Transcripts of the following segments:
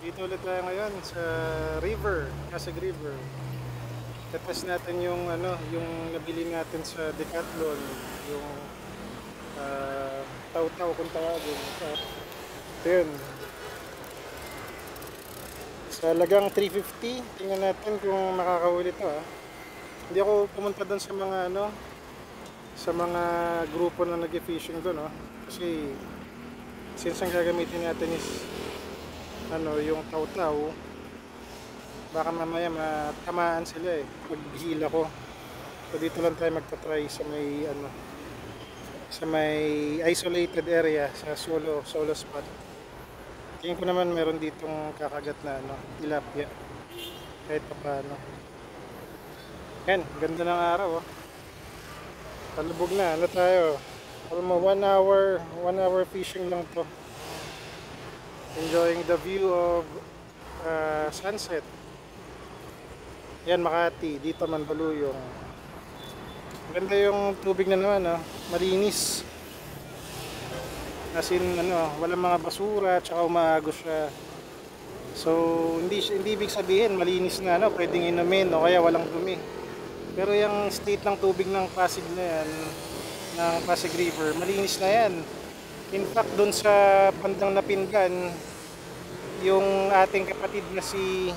Dito ulit tayo ngayon sa river, Pasig River. Tetest natin yung yung nabili natin sa Decathlon, yung uh, taw-taw kung tawagin. Ito yun. Sa lagang 350, tingnan natin kung makakahuli to ha. Hindi ako pumunta doon sa mga sa mga grupo na nag-fishing doon, no? Kasi since ang gagamitin natin is yung taw-taw, baka mamaya matamaan sila maghila ko. So dito lang tayo magta-try sa may sa may isolated area, sa solo spot. Tingin ko naman meron ditong kakagat na tilapia kahit pa paano. Yan, ganda ng araw Palubog na, tayo. Almost 1 hour fishing lang to. Enjoying the view of sunset. Yan, Makati, dito Mandaluyong. Ganda yung tubig na naman, malinis. As in, walang mga basura, tsaka umaagos siya. So, hindi ibig sabihin malinis na, pwedeng inumin o kaya walang dumi. Pero yung state ng tubig ng Pasig na yan, ng Pasig River, malinis na yan. In fact, doon sa bandang Napingan, yung ating kapatid na si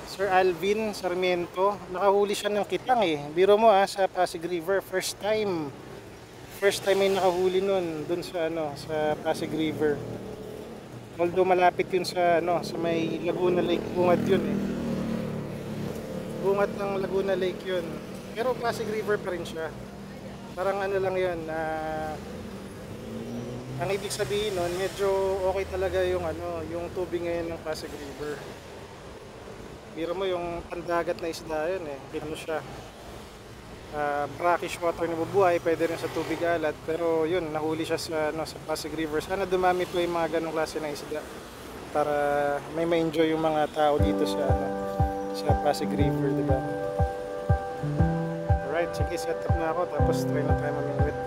Sir Alvin Sarmiento, nakahuli siya ng kitang Biro mo sa Pasig River, first time ay nakahuli nun doon sa sa Pasig River. Although malapit yun sa sa may Laguna Lake, bungad yun Bungad ng Laguna Lake yun. Pero Pasig River pa rin siya. Parang lang yun ang ibig sabihin nun, medyo okay talaga yung yung tubig ngayon ng Pasig River. Biro mo yung pandagat na isda yun siya. Brackish water na bubuhay, pwede rin sa tubig alat, pero yun, nahuli siya sa sa Pasig River. Sana dumami po yung mga ganong klase ng isda para may ma-enjoy yung mga tao dito sa Pasig River, diba? Alright, sige, set up na ako, tapos try na tayo mamingwit.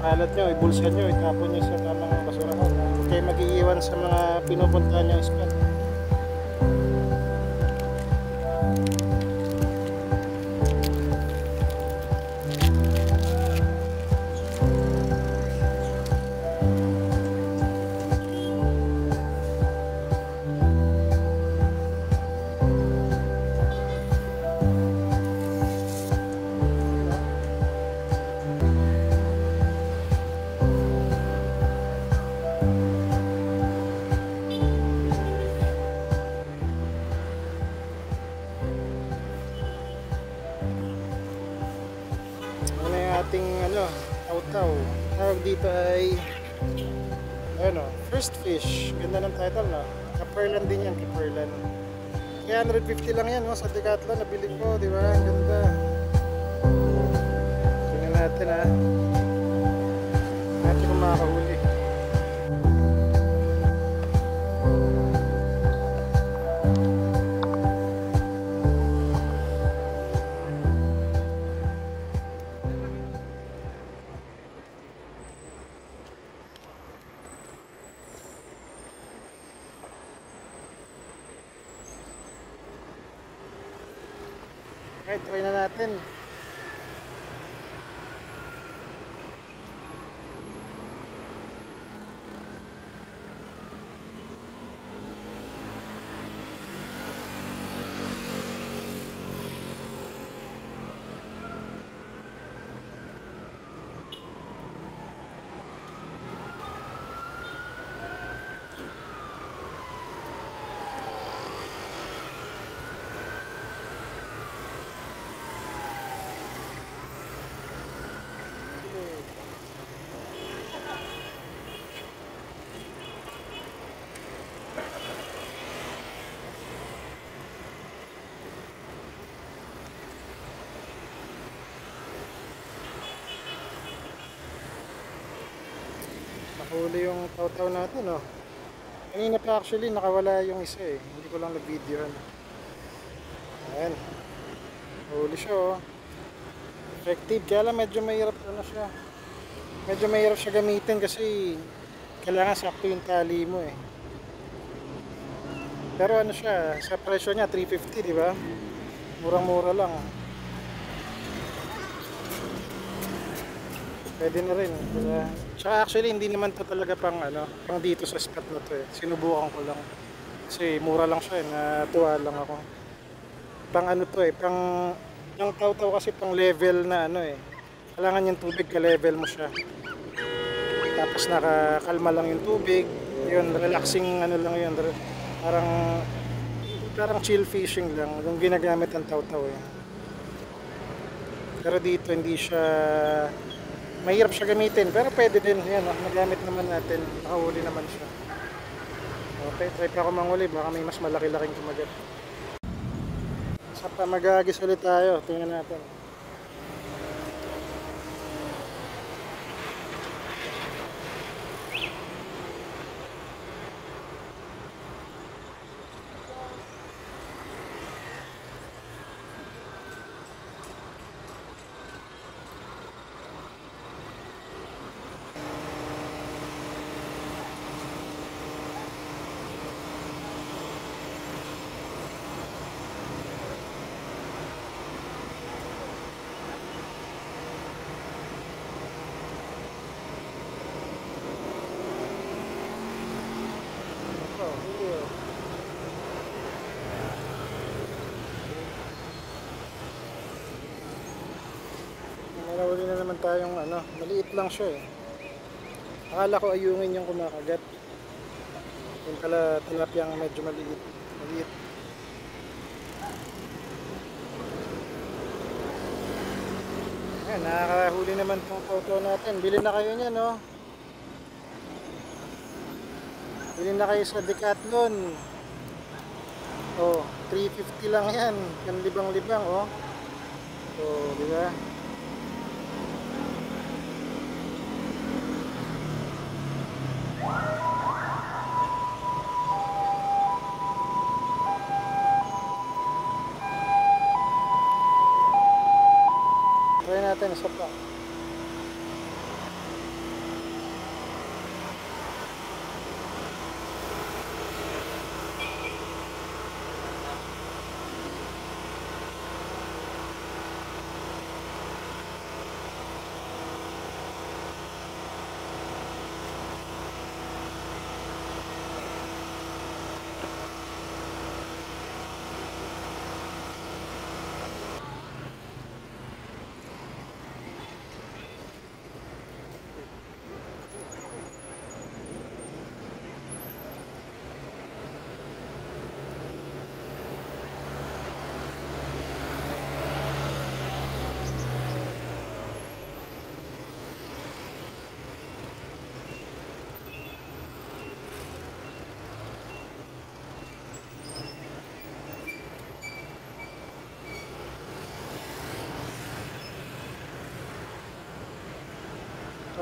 Kalat nyo, ibulsa nyo, itapon nyo sa tamang basurahan. Huwag kayo mag-iiwan sa mga pinupuntahan nyo spot. Ating taw-taw. Tawag dito ay first fish. Ganda ng title Kaperlan din yan, Kaperlan. Kaya 150 lang yan sa Decathlon, nabili ko, di ba? Ganda. Tingnan natin natin kung makakahuli. Okay, try na natin. Huli yung taw-taw natin, oh. Kanina pa actually nakawala yung isa eh. Hindi ko lang na-videohan. Ayan. Huli siya, oh. Effective. Kaya lang medyo mahirap ano siya. Medyo mahirap siya gamitin kasi kailangan sakto yung tali mo eh. Pero ano siya, sa presyo niya 350, di ba? Murang-mura lang. Pwede na rin, diba? Tsaka actually hindi naman to talaga pang ano, pang dito sa spot na to eh. Sinubukan ko lang. Kasi mura lang siya eh, natuwa lang ako. Pang ano to eh, pang yung taw-taw kasi pang level na ano eh. Kailangan yung tubig ka-level mo siya. Tapos nakakalma lang yung tubig. Yun, relaxing ano lang yun. Parang chill fishing lang. Yung ginagamit ang taw-taw eh. Pero dito hindi siya mahirap siya gamitin. Pero pwede din. Yan, nagamit naman natin. Nakahuli naman siya. Okay, try pa ako manghuli. Baka may mas malaki-laking kumagat. Sa pa mag-agis ulit tayo. Tingnan natin. Nahuli na naman tayong ano, maliit lang siya eh. Akala ko ayungin yung kumakagat. Yung pala tilapiyang medyo maliit. Maliit. Ayan, nakakahuli naman tong photo natin. Bili na kayo niyan, no? Bili na kayo sa Decathlon. Oh, 350 lang yan. Yan libang-libang, oh. Oh, di ba? Try natin isa pa.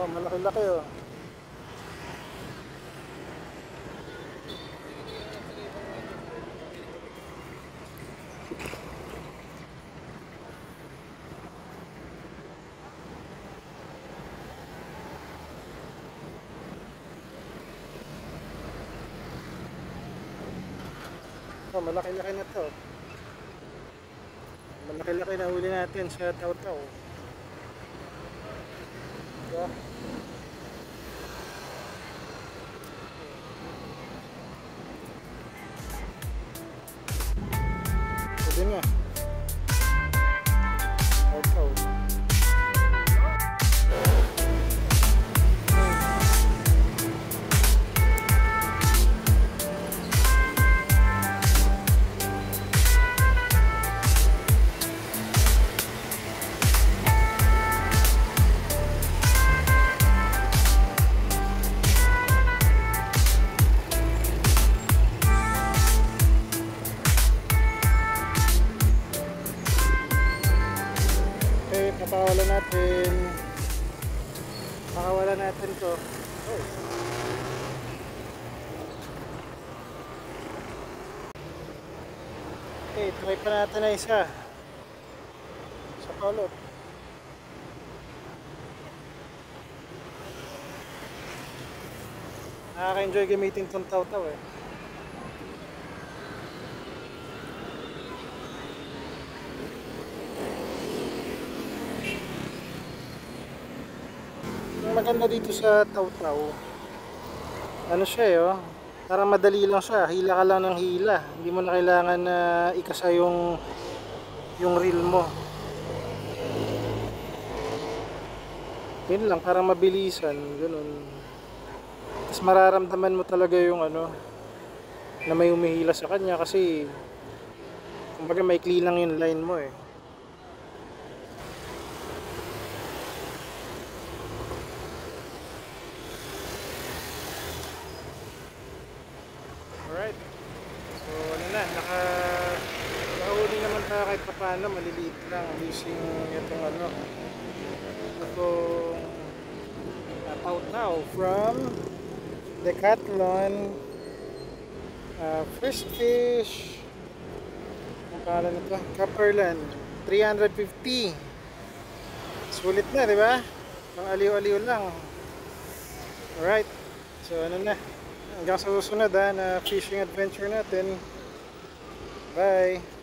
Oh, malaki-laki oh. Oh, malaki-laki na to. Malaki-laki na huli natin sa taw-taw. Diba? Pwede nga. Taw-taw. Okay, pakawalan natin to. Oh. Okay, try pa natin na isa. Sa paulit. Nakaka-enjoy gamitin tong taw-taw eh. Ang maganda dito sa taw-taw, ano siya eh, oh. Parang madali lang siya, hila ka lang ng hila. Hindi mo na kailangan na ikasa yung reel mo. Yun lang, parang mabilisan, ganun. Tapos mararamdaman mo talaga yung ano, na may humihila sa kanya kasi kumbaga maikli lang yung line mo eh. Alright. So ano na, nakahuli naman tayo kahit pa paano, maliliit lang using itong ano, itong taw-taw from Decathlon. First fish, ang pangalan nito, Copperland, 350. Sulit na, di ba? Pang aliw-aliw lang. Alright. So ano na, hanggang sa susunod na fishing adventure natin. Bye.